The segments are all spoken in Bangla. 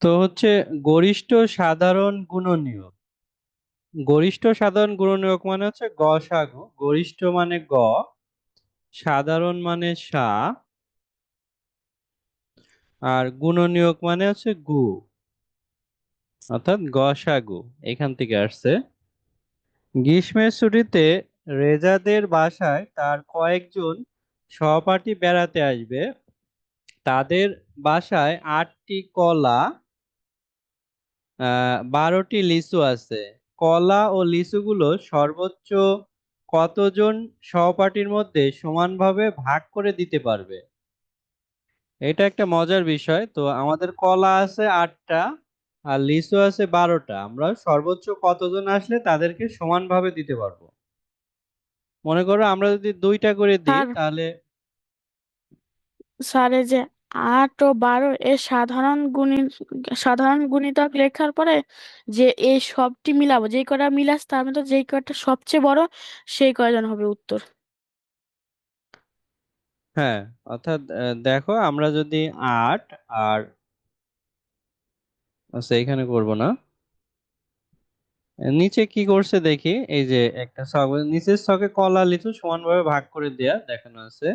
তো হচ্ছে গরিষ্ঠ সাধারণ গুণনীয়ক। গরিষ্ঠ সাধারণ গুণনীয়ক মানে হচ্ছে গসাগু। গরিষ্ঠ মানে গ, সাধারণ মানে সা, আর গুণনীয়ক মানে হচ্ছে গু, অর্থাৎ গসাগু এখান থেকে আসছে। গ্রীষ্মের ছুটিতে রেজাদের বাসায় তার কয়েকজন সহপাঠী বেড়াতে আসবে। তাদের বাসায় 8টি কলা, 12টি লিচু আছে। কলা ও লিচুগুলো সর্বোচ্চ কতজন সহপাঠীর মধ্যে সমানভাবে ভাগ করে দিতে পারবে? এটা একটা মজার বিষয়। তো আমাদের কলা আছে 8টা আর লিচু আছে 12টা, আমরা সর্বোচ্চ কতজন আসলে তাদেরকে সমানভাবে দিতে পারবো? মনে করো আমরা যদি 2টা করে দিই স্যার তাহলে। স্যার এই যে 8 ও 12 এর সাধারণ গুণিতক লেখার পরে যে এই সবটি মিলাবো, যেই কটা মিলাস তার মধ্যে যেই কটা সবচেয়ে বড় সেই কয়জন হবে উত্তর। হ্যাঁ, অর্থাৎ দেখো আমরা যদি 8 আর, আচ্ছা এখানে করব না, নিচে কি করছে দেখি। এই যে একটা ছক, নিচের ছকে কলা লিচু সমানভাবে ভাগ করে দেয়া দেখানো আছে।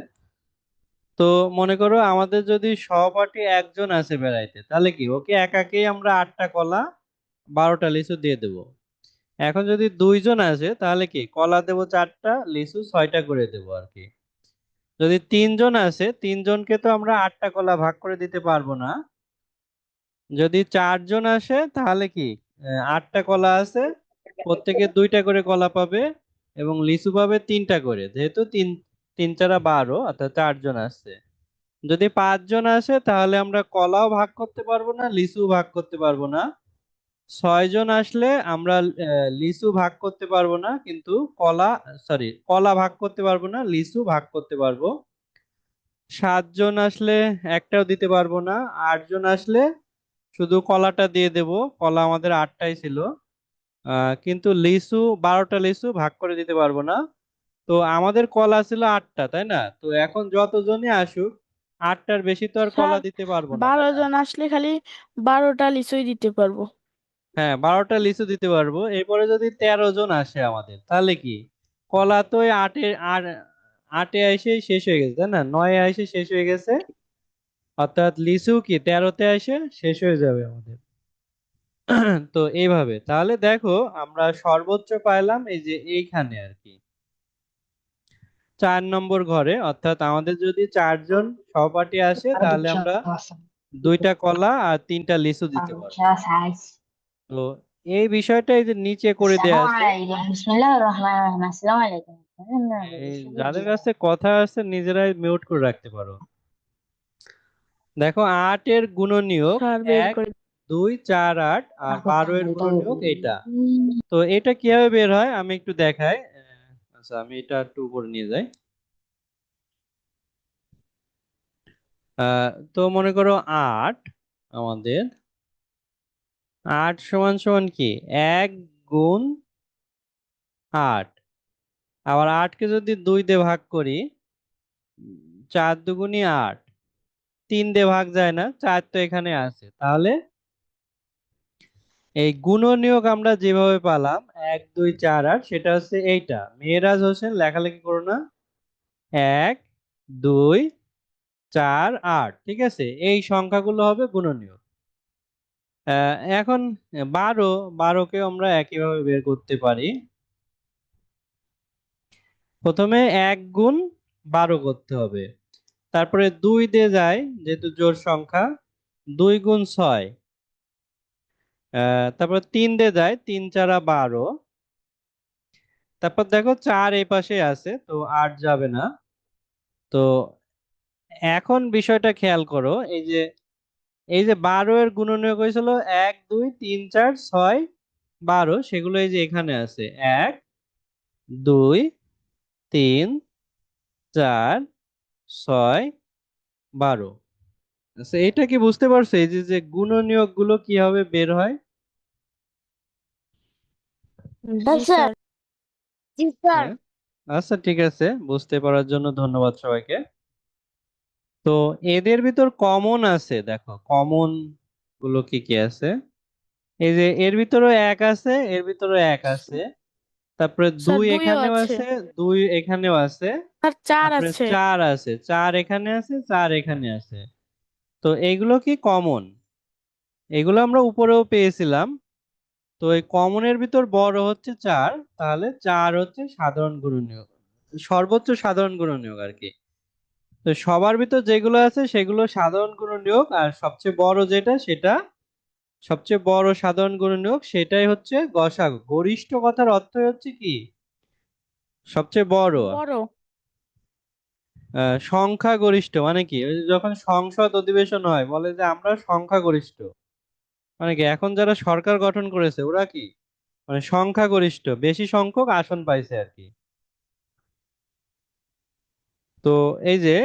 তো মনে করো আমাদের যদি সহপাঠী একজন আছে বেড়াইতে, তাহলে কি ওকে একাকেই আমরা 8টা কলা 12টা লিচু দিয়ে দেব। এখন যদি 2জন আছে তাহলে কি কলা দেব 4টা, লিচু 6টা করে দেব আর কি। যদি 3জন আছে, 3জনকে তো আমরা 8টা কলা ভাগ করে দিতে পারবো না। যদি 4জন আসে তাহলে কি 8টা কলা আছে, প্রত্যেকে 2টা করে কলা পাবে এবং লিচু পাবে 3টা করে, যেহেতু তিন তিন চারা 12, অর্থাৎ 4জন আসছে। যদি 5জন আসে তাহলে আমরা কলাও ভাগ করতে পারবো না, লিচু ভাগ করতে পারবো না। 6জন আসলে আমরা লিচু ভাগ করতে পারবো না, কিন্তু কলা ভাগ করতে পারবো না, লিচু ভাগ করতে পারবো। 7জন আসলে একটাও দিতে পারবো না। 8জন আসলে শুধু কলাটা দিয়ে দেব, কলা আমাদের 8টাই ছিল। কিন্তু লিচু 12টা লিচু ভাগ করে দিতে পারবো না। তো আমাদের কলা ছিল 8টা, তাই না? তো এখন যতজনই আসুক, 8টার বেশি তো আর কলা স্যার দিতে পারবো না, তাই বারো না? জন আসলে খালি 12টা লিচুই দিতে পারবো। হ্যাঁ, 12টা লিচু দিতে পারবো। এরপরে যদি 13জন আসে আমাদের, তাহলে কি কলা তো ওই আটে এসে শেষ হয়ে গেছে, তাই না? 9-এ এসে শেষ হয়ে গেছে, অর্থাৎ লিচু কি 13তে এসে শেষ হয়ে যাবে আমাদের। তো এইভাবে তাহলে দেখো আমরা সর্বোচ্চ পাইলাম এই যে এইখানে আর কি, 4 নম্বর ঘরে। অর্থাৎ আমাদের যদি 4জন সহপাঠী আসে তাহলে আমরা 2টা কলা আর 3টা লিচু দিতে পারবো। তো এই বিষয়টা এই যে নিচে করে দেয়া আছে। Assalamualaikum. Bismillahirrahmanirrahim. Assalamualaikum. এই যাদের কাছে কথা আছে নিজেরাই মিউট করে রাখতে পারো। দেখো 8-এর গুণনীয়ক স্যার বের 1, করে 2, 4, 8 আর Aku 12-এর tahu tahu. গুণনীয়ক এইটা। তো এটা কিভাবে বের হয় আমি একটু দেখাই। আচ্ছা আমি এটা একটু উপরে নিয়ে যাই। তো মনে করো 8, আমাদের 8 সমান সমান কি 1 গুণ 8। আবার 8কে যদি 2 দিয়ে ভাগ করি, 4 দুগুণী 8, 3 দিয়ে ভাগ যায় না, 4 তো এখানে আছে। তাহলে এই গুণনীয়ক আমরা যেভাবে পেলাম 1, 2, 4, 8, সেটা হচ্ছে এইটা। মেহরাজ হোসেন লেখালেখি করো না। 1, 2, 4, 8, ঠিক আছে? এই সংখ্যাগুলো হবে গুণনীয়ক। এখন 12কে আমরা একইভাবে বের করতে পারি। প্রথমে 1 গুণ 12 করতে হবে, তারপরে 2 দিয়ে যায় যেহেতু জোড় সংখ্যা, 2 গুণ 6। তারপর 3 দিয়ে যায়, 3 4 12। তারপর দেখো 4 এই পাশে আছে, তো 8 যাবে না। তো এখন বিষয়টা খেয়াল করো, এই যে 12-এর গুণনীয়ক হয়েছিল 1, 2, 3, 4, 6, 12, সেগুলো এই যে এখানে আছে 1, 2, 3, 4, 6, 12। আচ্ছা এটা কি বুঝতে পারছো এই যে যে গুণনীয়ক গুলো কিভাবে বের হয়? জি Dasar. স্যার। Dasar. হ্যাঁ, আচ্ছা ঠিক আছে, বুঝতে পারার জন্য ধন্যবাদ সবাইকে। তো এদের ভিতর কমন আছে, দেখো কমন গুলো কি কি আছে? এই যে এর ভিতরে এক আছে, এর ভিতরে এক আছে, তারপরে স্যার 2 দুইও এখানেও আছে, আছে, 2 এখানেও আছে, স্যার 4 তারপরে আছে। 4 আছে, 4 এখানে আছে, 4 এখানে আছে। তো এইগুলো কি কমন? এগুলো আমরা উপরেও পেয়েছিলাম। তো এই কমনের ভিতর বড় হচ্ছে 4, তাহলে 4 হচ্ছে সাধারণ গুণনীয়ক, সর্বোচ্চ সাধারণ গুণনীয়ক আর কি। তো সবার ভিতর যেগুলো আছে সেগুলো সাধারণ গুণনীয়ক, আর সবচেয়ে বড় যেটা সেটা সবচেয়ে বড় সাধারণ গুণনীয়ক, সেটাই হচ্ছে গসাগু। গরিষ্ঠ কথার অর্থ হচ্ছে কি? সবচেয়ে বড়। বড়। সংখ্যাগরিষ্ঠ মানে কি? ওই যে যখন সংসদ অধিবেশন হয় বলে যে আমরা সংখ্যাগরিষ্ঠ, মানে কি এখন যারা সরকার গঠন করেছে ওরা কি মানে সংখ্যাগরিষ্ঠ, বেশি সংখ্যক আসন পাইছে আর কি। তো এই যে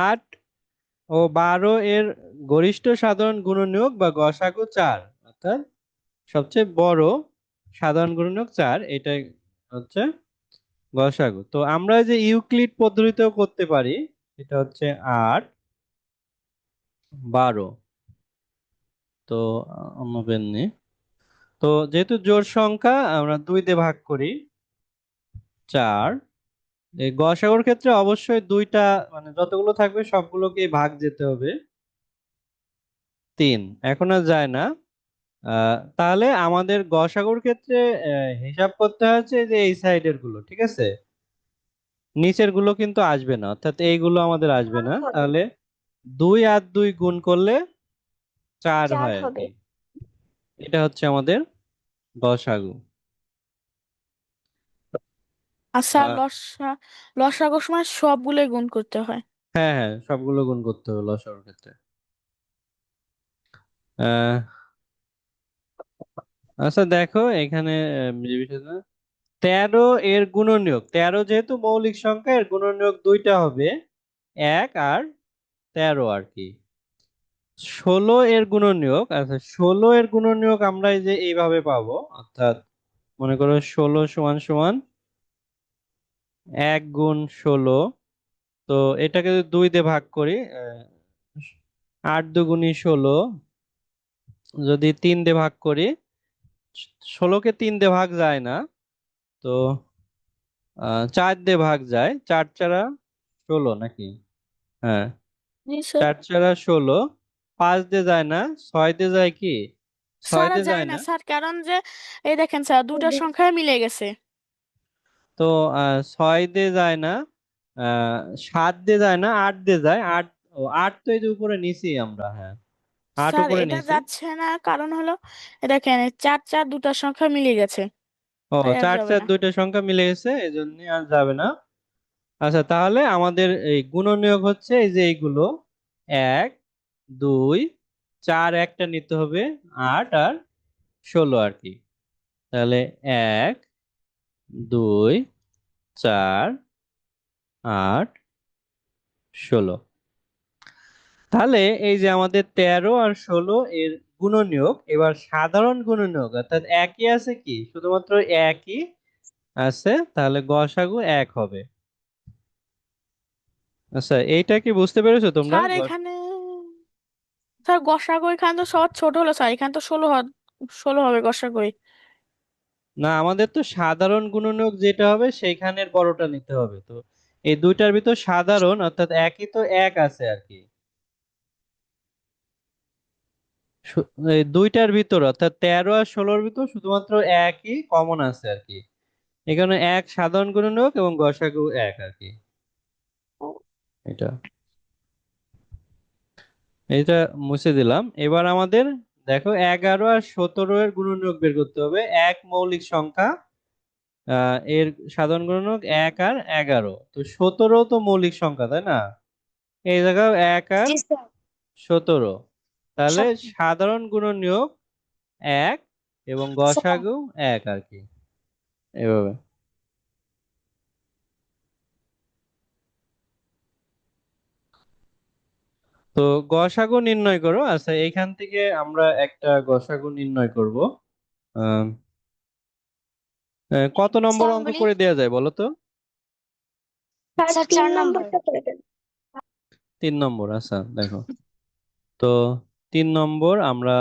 8 ও 12 এর গরিষ্ঠ সাধারণ গুণনীয়ক বা গসাগু 4, অর্থাৎ সবচেয়ে বড় সাধারণ গুণনীয়ক 4, এটাই হচ্ছে গসাগু। তো আমরা যে ইউক্লিড পদ্ধতিতেও করতে পারি, এটা হচ্ছে 8, 12। তো অন্য পেন নেই। তো যেহেতু জোড় সংখ্যা আমরা 2 দিয়ে ভাগ করি, 4। এই গসাগুর ক্ষেত্রে অবশ্যই 2টা, মানে যতগুলো থাকবে সবগুলোকে ভাগ যেতে হবে, 3 এখন আর যায় না। তাহলে আমাদের গসাগুর ক্ষেত্রে হিসাব করতে হচ্ছে যে এই সাইডের গুলো, ঠিক আছে, নিচের গুলো কিন্তু আসবে না, অর্থাৎ এইগুলো আমাদের আসবে না। তাহলে 2 আর 2 গুণ করলে 4 হয় আর কি। এটা হচ্ছে আমাদের গসাগু। আর স্যার আহ, লসাগুর সময় সবগুলোই গুণ করতে হয়। হ্যাঁ হ্যাঁ, সবগুলো গুণ করতে হবে লসাগুর ক্ষেত্রে। আহ আচ্ছা দেখো এখানে যে বিষয়টা, 13 এর গুণনীয়ক, 13 যেহেতু মৌলিক সংখ্যা, এর গুণনীয়ক 2টা হবে, 1 আর 13 আর কি। 16 এর গুণনীয়ক, আচ্ছা 16 এর গুণনীয়ক আমরা এই যে এইভাবে পাবো, অর্থাৎ মনে করো 16 সমান সমান 1 গুণ 16। তো এটাকে যদি 2 দিয়ে ভাগ করি, 8 দুগুণী 16, যদি 3 দিয়ে ভাগ করি, 16কে 3 দিয়ে ভাগ যায় না, তো 4 দিয়ে ভাগ যায়, 4 চারা 16 নাকি? হ্যাঁ, জি স্যার। 4 চারা 16, 5 দিয়ে যায় না, 6 দিয়ে যায় কি? 6 স্যার আর দিয়ে যায় যায় না না। স্যার, কারণ যে এই দেখেন স্যার দুটো সংখ্যায় মিলে গেছে। তো 6 দিয়ে যায় না, 7 দিয়ে যায় না, 8 দিয়ে যায়। 8, ও 8 তো এই যে উপরে নিছি আমরা, হ্যাঁ 8 স্যার উপরে এটা নিছি। যাচ্ছে না, কারণ হলো এ দেখেন 4 4 দুটো সংখ্যা মিলে গেছে, ও তাই আর 4 যাবে 4 না। দুইটা সংখ্যা মিলে গেছে, এই জন্য আর যাবে না। আচ্ছা তাহলে আমাদের এই গুণনীয়ক হচ্ছে এই যে এইগুলো, 1 2 4, একটা নিতে হবে, 8 আর 16 আর কি। তাহলে 1 2 4 8 16। তাহলে এই যে আমাদের 13 আর 16 এর গুণনীয়ক, এবার সাধারণ গুণনীয়ক, অর্থাৎ একই আছে, কি শুধুমাত্র একই আছে, তাহলে গসাগু 1 হবে। আচ্ছা এইটা কি বুঝতে পেরেছো তোমরা? স্যার এখানে স্যার গসাগু এখানে তো সব ছোট হলো স্যার, এখানে তো 16 হবে গসাগু। না, আমাদের তো সাধারণ গুণনীয়ক যেটা হবে সেইখানের বড়টা নিতে হবে। তো এই দুইটার ভিতর সাধারণ, অর্থাৎ একই তো 1 আছে আর কি। এই দুইটার ভিতর অর্থাৎ 13 আর 16-র ভিতর শুধুমাত্র একই কমন আছে আর কি। এখানে 1 সাধারণ গুণনীয়ক এবং গসাগু 1 আর কি। এটা এটা মুছে দিলাম। এবার আমাদের দেখো 11 আর 17 এর গুণনীয়ক বের করতে হবে। এক মৌলিক সংখ্যা, এর সাধারণ গুণনীয়ক 1 আর 11। তো 17 তো মৌলিক সংখ্যা, তাই না? এই জায়গায় 1 আর জি স্যার 17, তাহলে সব- সাধারণ গুণনীয়ক 1 এবং স্যার গসাগু 1 আর কি, এভাবে। তো গসাগু নির্ণয় করো। আচ্ছা এইখান থেকে আমরা একটা গসাগু নির্ণয় করব। আহ, কত নম্বর স্যার অঙ্ক বলি করে দেয়া যায় বলো তো? স্যার 4 নম্বর 3 নম্বর। আচ্ছা দেখো, তো 3 নম্বর আমরা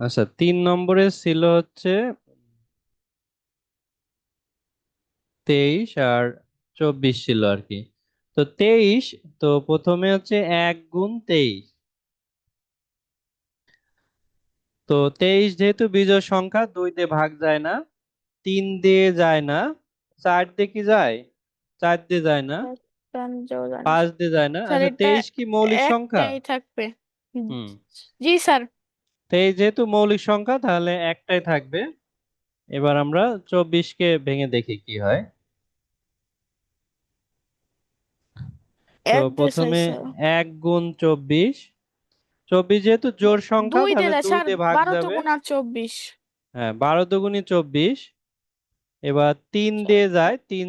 আচ্ছা 3 নম্বরে ছিল হচ্ছে 23 আর 24 ছিল আর কি। তো 23, তো প্রথমে হচ্ছে 1 গুণ 23। তো 23 যেহেতু বিজোড় সংখ্যা, 2 দিয়ে ভাগ যায় না, 3 দিয়ে যায় না, 4 দিয়ে কি যায়? 4 দিয়ে যায় না, 5 দিয়ে যায় না। স্যার আচ্ছা এটা 23 কি মৌলিক সংখ্যা? একটাই থাকবে। হুম। জি স্যার। 23 যেহেতু মৌলিক সংখ্যা তাহলে একটাই থাকবে। এবার আমরা 24 কে ভেঙে দেখি কি হয়। তো এক দিয়ে চাই প্রথমে স্যার। 1 গুণ 24। 24 যেহেতু জোড় সংখ্যা 2 দিয়ে তাহলে দেয় 2 স্যার, দিয়ে ভাগ 12 যাবে। দুগুণা 24। হ্যাঁ 12 দুগুণী 24। এবার 3 দিয়ে যায়, 3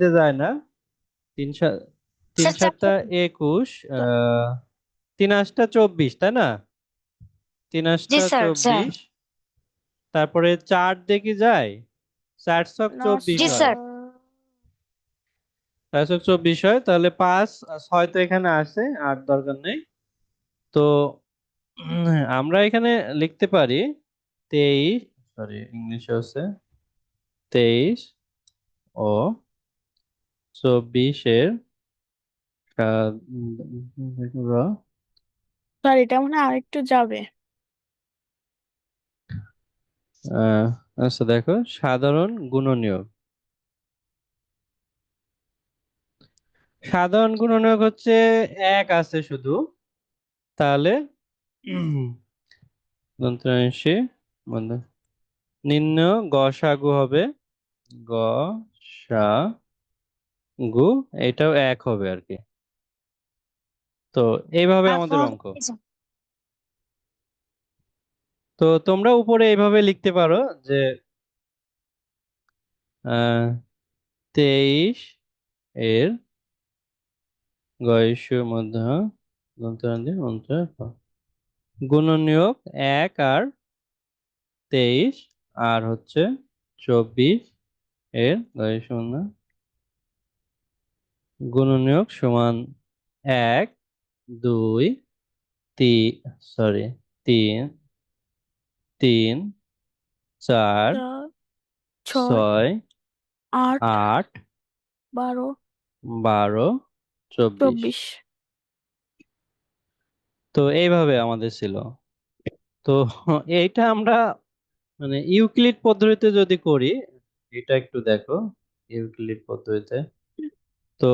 দিয়ে যায় না, 3 স্যার 7 চারটা 21, 3 8 24, তাই না? 3 জি 8 স্যার 24। তারপরে 4 দিয়ে কি যায়? 4 ছক না 24 জি হয়। স্যার 4 ছক 24 হয়, তাহলে 5 আর 6 তো এখানে আসে, আর দরকার নেই। তো আমরা এখানে লিখতে পারি 23, সরি ইংলিশে আছে 23 ও 24 এর স্যার এটা মনে হয় আরেকটু যাবে। আহ, আচ্ছা দেখো সাধারণ গুণনীয়ক। সাধারণ গুণনীয়ক হচ্ছে 1 আছে শুধু, তাহলে দন্তাংশে বন্ধ নিম্ন গসাগু হবে গসাগু, এটাও 1 হবে আর কি। তো এইভাবে আমাদের তারপর অঙ্ক। তো তোমরা উপরে এইভাবে লিখতে পারো যে 23 এর গয়েশ মধ্য দন্তাংশ অন্তর গুণনীয়ক 1 আর 23, আর হচ্ছে 24 এর গয়েশ মধ্য গুণনীয়ক সমান 1 2 3, সরি 3 3 4 4 6 6 8 8 12 12 24। 24। তো এইভাবে আমাদের ছিল। তো এইটা আমরা মানে ইউক্লিড পদ্ধতিতে যদি করি, এটা একটু দেখো ইউক্লিড পদ্ধতিতে। তো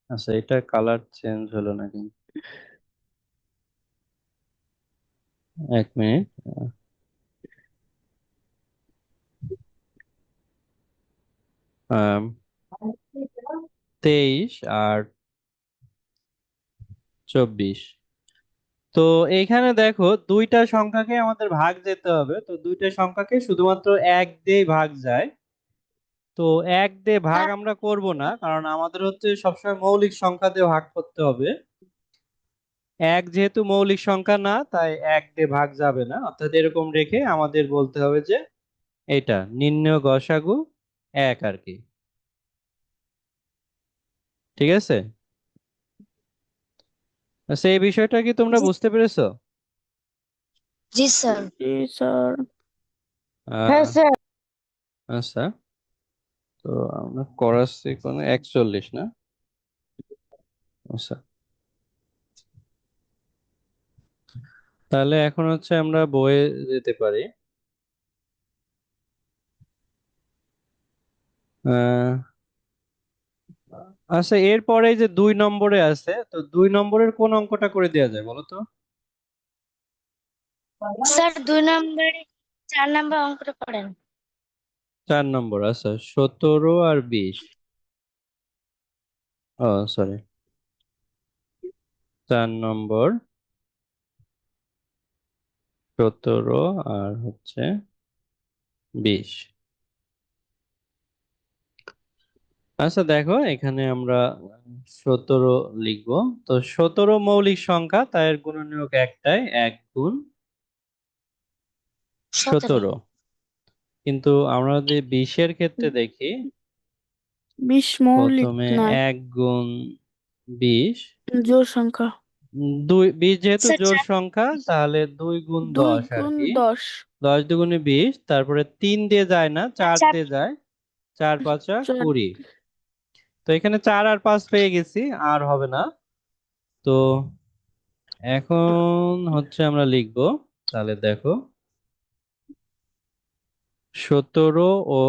আচ্ছা এটা কালার চেঞ্জ হলো নাকি? 1 মিনিট। 23 আর 24। তো এইখানে দেখো দুইটা সংখ্যাকে আমাদের ভাগ যেতে হবে, তো দুইটা সংখ্যাকে শুধুমাত্র 1 দিয়ে ভাগ যায়। তো 1 দিয়ে ভাগ আমরা করব না, কারণ আমাদের হচ্ছে সবসময় মৌলিক সংখ্যা দিয়ে ভাগ করতে হবে। 1 যেহেতু মৌলিক সংখ্যা না, তাই 1 দিয়ে ভাগ যাবে না, অর্থাৎ এরকম রেখে আমাদের বলতে হবে যে এটা নির্ণেয় গসাগু 1 আর কি। ঠিক আছে? আচ্ছা এই বিষয়টা কি তোমরা বুঝতে পেরেছো? জি স্যার জি স্যার। হ্যাঁ আহ স্যার আচ্ছা, তো আমরা করাচ্ছি কোন 41 না? আচ্ছা তাহলে এখন হচ্ছে আমরা বইয়ে যেতে পারি। আহ আচ্ছা এরপরে যে 2 নম্বরে আছে, তো 2 নম্বরের কোন অঙ্কটা করে দেওয়া যায় বলো তো? স্যার 2 নম্বরে 4 নম্বর অঙ্কটা করেন 4 নম্বর, আচ্ছা 17 আর 20। ও সরি, 4 নম্বর 17 আর হচ্ছে 20। আচ্ছা দেখো এখানে আমরা 17 লিখবো। তো 17 মৌলিক সংখ্যা, তাই এর গুণনীয়ক একটাই, 1 গুণ 17 17। কিন্তু আমরা যদি 20 এর ক্ষেত্রে দেখি, 20 মৌলিক প্রথমে না। 1 গুণ 20, জোড় সংখ্যা। 20 যেহেতু স্যার জোড় সংখ্যা তাহলে 2 গুণ 2 10 আর গুণ কি। 10। 10 দুগুণে 20, তারপরে 3 দিয়ে যায় না, 4 চার দিয়ে যায়, 4 5 4 20। তো এখানে 4 আর 5 পেয়ে গেছি, আর হবে না। তো এখন হচ্ছে আমরা লিখব, তাহলে দেখো 17 ও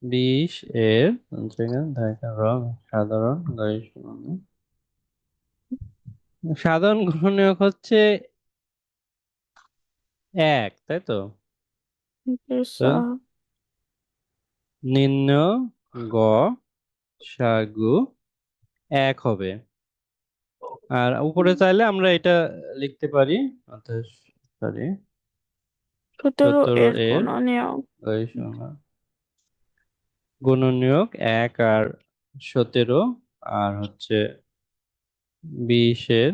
20 এর রং সাধারণ সাধারণ গুণনীয়ক হচ্ছে 1, তাই তো? তো নির্ণয় গ সাগু 1 হবে। আর উপরে চাইলে আমরা এটা লিখতে পারি, অর্থাৎ সরি 17 17 এর এর গুণনীয়ক। গুণনীয়ক 1 আর 17, আর হচ্ছে 20 এর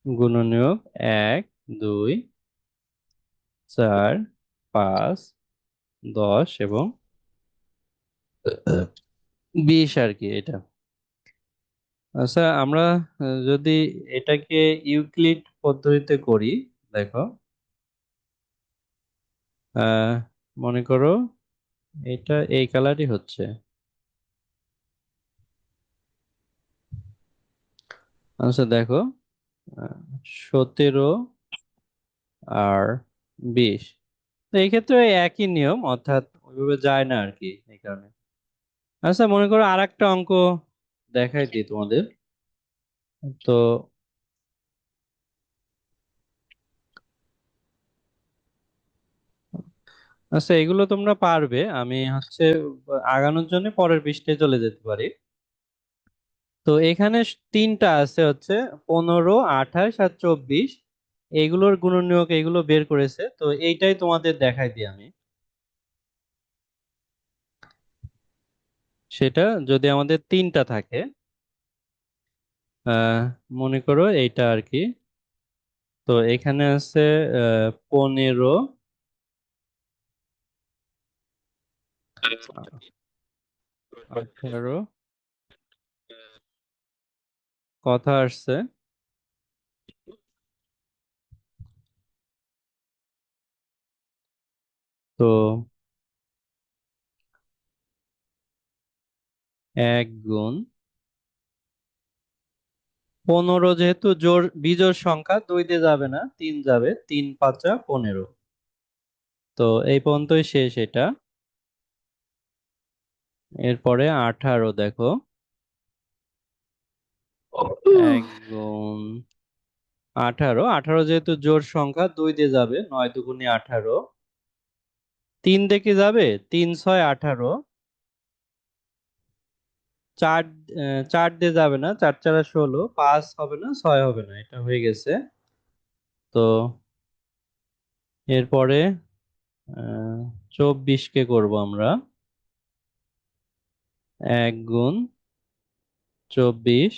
গুণনীয়ক 1 2 4 5 10 এবং 20 আর কি এটা। আচ্ছা, আমরা যদি এটাকে ইউক্লিড পদ্ধতিতে করি, দেখো মনে করো এটা এই কালারই হচ্ছে। আচ্ছা দেখো 17 আর 20, তো এই ক্ষেত্রে ওই একই নিয়ম, অর্থাৎ ওইভাবে যায় না আর কি, এই কারণে। আচ্ছা মনে করো আর একটা অঙ্ক দেখাই দিই তোমাদের। তো আচ্ছা এগুলো তোমরা পারবে, আমি হচ্ছে আগানোর জন্য পরের পৃষ্ঠায় চলে যেতে পারি। তো এখানে তিনটা আছে হচ্ছে 15 28 আর 24, এইগুলোর গুণনীয়ক এগুলো বের করেছে, তো এইটাই তোমাদের দেখাই দিই আমি। সেটা যদি আমাদের তিনটা থাকে, আহ মনে করো এইটা আর কি। তো এখানে আছে 15 18 কথা আসছে। তো 1 গুণ 15, যেহেতু বিজোড় সংখ্যা 2 দিয়ে যাবে না, 3 যাবে, 3 5 15। তো এই পর্যন্তই শেষ এটা। এরপরে 18 দেখো 1 গুণ 18, 18 যেহেতু জোড় সংখ্যা 2 দিয়ে যাবে, 9 দুগুণে 18, 3 দেখে যাবে, 3 6 18, 4 4 দিয়ে যাবে না, 4 4 16, 5 হবে না, 6 হবে না, এটা হয়ে গেছে। তো এরপরে 24 কে করব আমরা। 1 গুণ 24,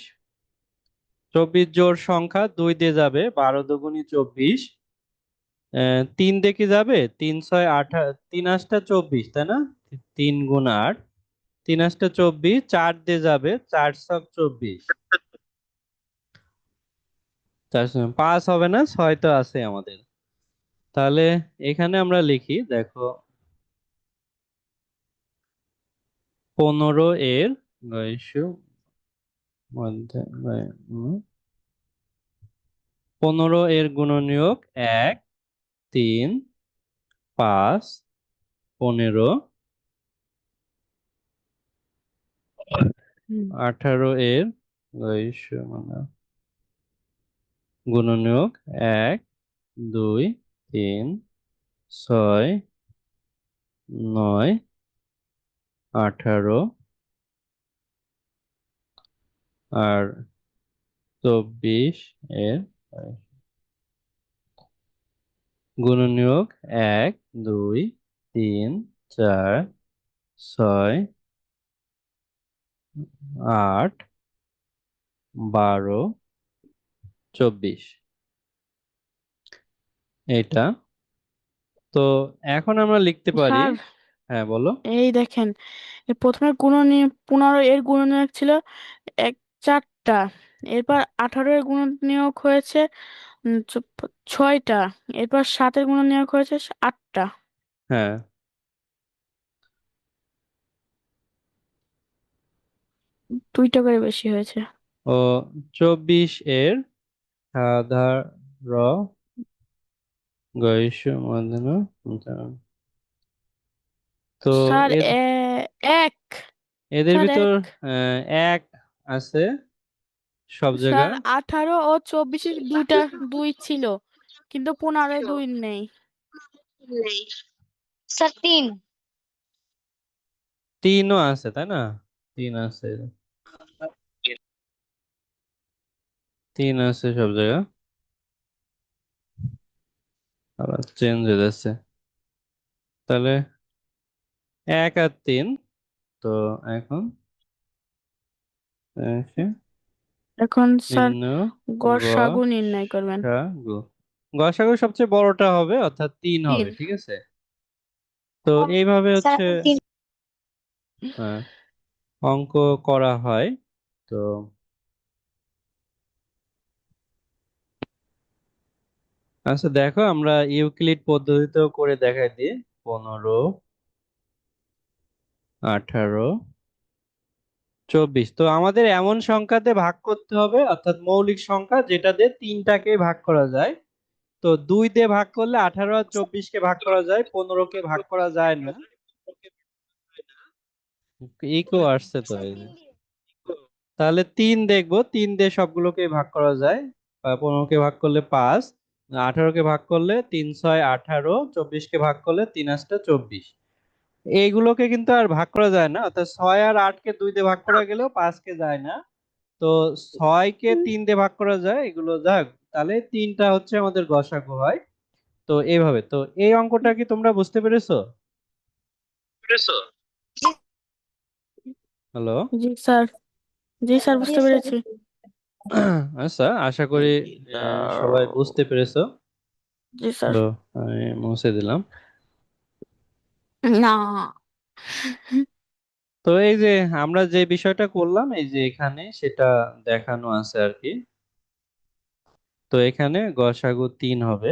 24 জোড় সংখ্যা 2 দিয়ে যাবে, 12 দুগুণে 24, 3 দেখে যাবে, 3 6 18, 3 8 24, তাই না? 3 গুণ 8, 3 8 24, 4 দিয়ে যাবে, 4 ছক 24, 5 হবে না, 6 তো আছে আমাদের। তাহলে এখানে আমরা লিখি, দেখো 15 এর মধ্যে 15 এর গুণনীয়ক 1 3 5 15, 18 এর গুণনীয়ক 1 2 3 6 9 18, আর 24 এর গুণনীয়ক 1 2 3 4 6 8 12 24, এটা। তো এখন আমরা লিখতে পারি স্যার হ্যাঁ বলো। এই দেখেন, প্রথমে গুণনীয়ক 15 এর গুণনীয়ক ছিল 4টা। এরপর 18 এর গুণনীয়ক হয়েছে 6টা। এরপর 7 এর গুণনীয়ক হয়েছে 8টা। হ্যাঁ, 2টা করে বেশি হয়েছে। ও 24 এর সাধারণ গরিষ্ঠ মূলধন তো স্যার এর এক এদের স্যার ভিতর এক এক আছে সব স্যার জায়গায়। 18 ও 24 দুইটা দুই ছিল, কিন্তু 15 দুই নেই। নেই। স্যার 3। তিনও আছে তাই না? তিন আছে, তিন আছে সব জায়গা, আবার চেঞ্জ হয়ে যাচ্ছে। তাহলে 1 আর 3, তো এখন এসে এখন স্যার নির্ণয় গসাগু নির্ণয় করবেন। গসাগু। গসাগু সবচেয়ে বড়টা হবে, অর্থাৎ 3 তিন। হবে, ঠিক আছে। তো এইভাবে স্যার হচ্ছে এখন 3। আহ, অঙ্ক করা হয়। তো আচ্ছা দেখো, আমরা ইউক্লিড পদ্ধতিতেও করে দেখাই দিই। 15, 18, 24, তো আমাদের এমন সংখ্যাতে ভাগ করতে হবে, অর্থাৎ মৌলিক সংখ্যা যেটা দিয়ে 3টাকে ভাগ করা যায়। তো 2 দিয়ে ভাগ করলে 18 আর 24কে ভাগ করা যায়, 15কে ভাগ করা যায় না। ইকো আসছে তো, স্যার এই যে। 3 দিয়ে। তাহলে 3 দেখবো, 3 দিয়ে সবগুলোকে ভাগ করা যায়। 15কে ভাগ করলে 5, 18কে ভাগ করলে 3 6 18, 24কে ভাগ করলে 3 8 24। এইগুলোকে কিন্তু আর ভাগ করা যায় না, অর্থাৎ 6 আর 8কে 2 দিয়ে ভাগ করা গেলেও 5কে যায় না। তো 6কে 3 দিয়ে ভাগ করা যায়, এগুলো যাক। তাহলে 3টা হচ্ছে আমাদের গসাগু হয়। তো এইভাবে, তো এই অঙ্কটা কি তোমরা বুঝতে পেরেছো? জি হ্যালো। জি স্যার। জি স্যার, জি বুঝতে স্যার। পেরেছি। আচ্ছা, আশা করি সবাই বুঝতে পেরেছো। জি স্যার। তো আমি মুছে দিলাম। না। তো এই যে আমরা যে বিষয়টা করলাম, এই যে এখানে সেটা দেখানো আছে আর কি। তো এখানে গসাগু 3 হবে।